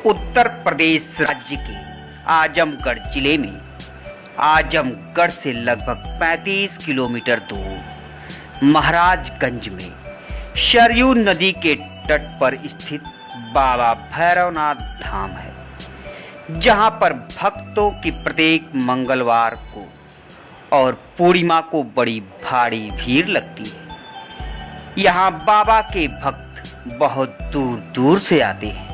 उत्तर प्रदेश राज्य के आजमगढ़ जिले में आजमगढ़ से लगभग 35 किलोमीटर दूर महाराजगंज में सरयू नदी के तट पर स्थित बाबा भैरवनाथ धाम है, जहां पर भक्तों की प्रत्येक मंगलवार को और पूर्णिमा को बड़ी भारी भीड़ लगती है। यहां बाबा के भक्त बहुत दूर दूर से आते हैं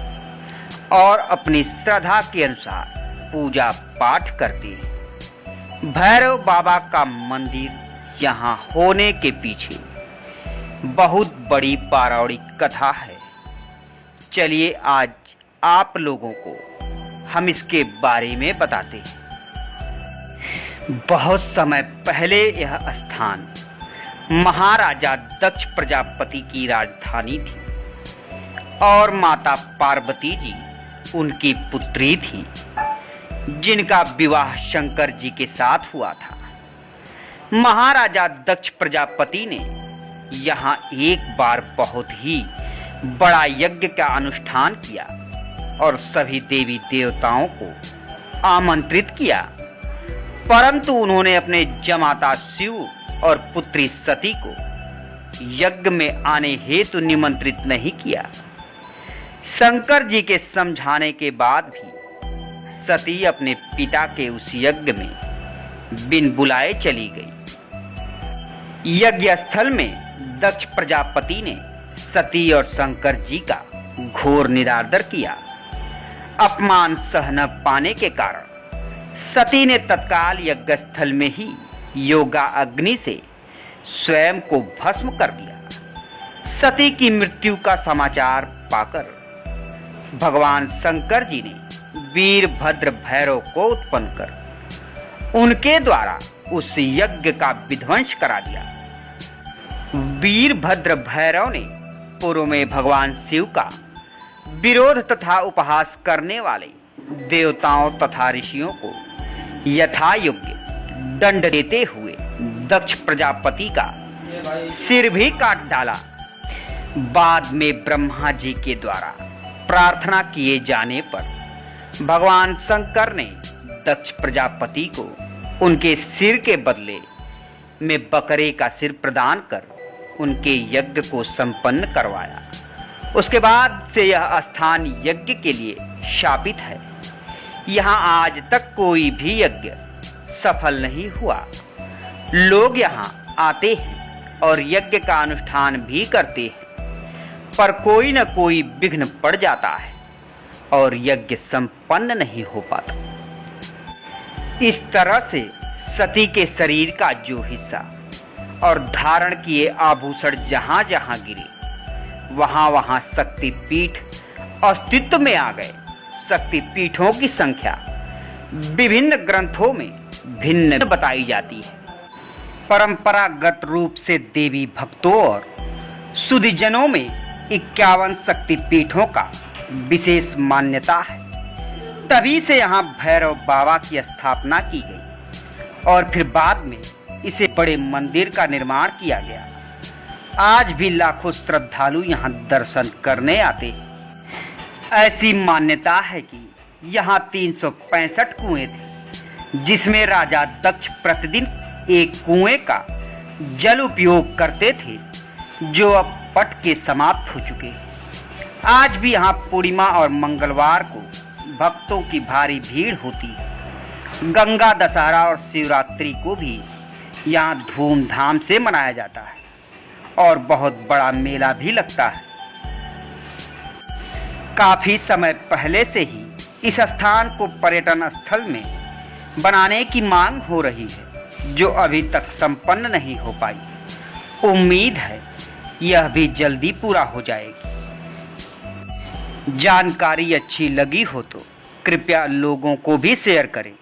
और अपनी श्रद्धा के अनुसार पूजा पाठ करते हैं। भैरव बाबा का मंदिर यहाँ होने के पीछे बहुत बड़ी पौराणिक कथा है। चलिए आज आप लोगों को हम इसके बारे में बताते हैं। बहुत समय पहले यह स्थान महाराजा दक्ष प्रजापति की राजधानी थी और माता पार्वती जी उनकी पुत्री थी, जिनका विवाह शंकर जी के साथ हुआ था। महाराजा दक्ष प्रजापति ने यहाँ एक बार बहुत ही बड़ा यज्ञ का अनुष्ठान किया और सभी देवी देवताओं को आमंत्रित किया, परंतु उन्होंने अपने जमाता शिव और पुत्री सती को यज्ञ में आने हेतु निमंत्रित नहीं किया। शंकर जी के समझाने के बाद भी सती अपने पिता के उस यज्ञ में बिन बुलाए चली गई। यज्ञ स्थल में दक्ष प्रजापति ने सती और शंकर जी का घोर निरादर किया। अपमान सह न पाने के कारण सती ने तत्काल यज्ञ स्थल में ही योगा अग्नि से स्वयं को भस्म कर दिया। सती की मृत्यु का समाचार पाकर भगवान शंकर जी ने वीरभद्र भैरव को उत्पन्न कर उनके द्वारा उस यज्ञ का विध्वंस करा दिया। वीरभद्र भैरव ने पूर्व में भगवान शिव का विरोध तथा उपहास करने वाले देवताओं तथा ऋषियों को यथा योग्य दंड देते हुए दक्ष प्रजापति का सिर भी काट डाला। बाद में ब्रह्मा जी के द्वारा प्रार्थना किए जाने पर भगवान शंकर ने दक्ष प्रजापति को उनके सिर के बदले में बकरे का सिर प्रदान कर उनके यज्ञ को संपन्न करवाया। उसके बाद से यह स्थान यज्ञ के लिए शापित है। यहाँ आज तक कोई भी यज्ञ सफल नहीं हुआ। लोग यहाँ आते हैं और यज्ञ का अनुष्ठान भी करते हैं, पर कोई न कोई विघ्न पड़ जाता है और यज्ञ संपन्न नहीं हो पाता। इस तरह से सती के शरीर का जो हिस्सा और धारण किए आभूषण जहां जहां गिरे वहां वहां शक्तिपीठ अस्तित्व में आ गए। शक्तिपीठों की संख्या विभिन्न ग्रंथों में भिन्न बताई जाती है। परंपरागत रूप से देवी भक्तों और सुधीजनों में 51 शक्तिपीठों का विशेष मान्यता है। तभी से यहाँ भैरव बाबा की स्थापना की गई और फिर बाद में इसे बड़े मंदिर का निर्माण किया गया। आज भी लाखों श्रद्धालु यहाँ दर्शन करने आते हैं। ऐसी मान्यता है कि यहाँ 365 कुएं थे, जिसमें राजा दक्ष प्रतिदिन एक कुएं का जल उपयोग करते थे, जो अब पट के समाप्त हो चुके हैं। आज भी यहाँ पूर्णिमा और मंगलवार को भक्तों की भारी भीड़ होती है। गंगा दशहरा और शिवरात्रि को भी यहाँ धूमधाम से मनाया जाता है और बहुत बड़ा मेला भी लगता है। काफी समय पहले से ही इस स्थान को पर्यटन स्थल में बनाने की मांग हो रही है, जो अभी तक संपन्न नहीं हो पाई। उम्मीद है यह भी जल्दी पूरा हो जाएगी। जानकारी अच्छी लगी हो तो कृपया लोगों को भी शेयर करें।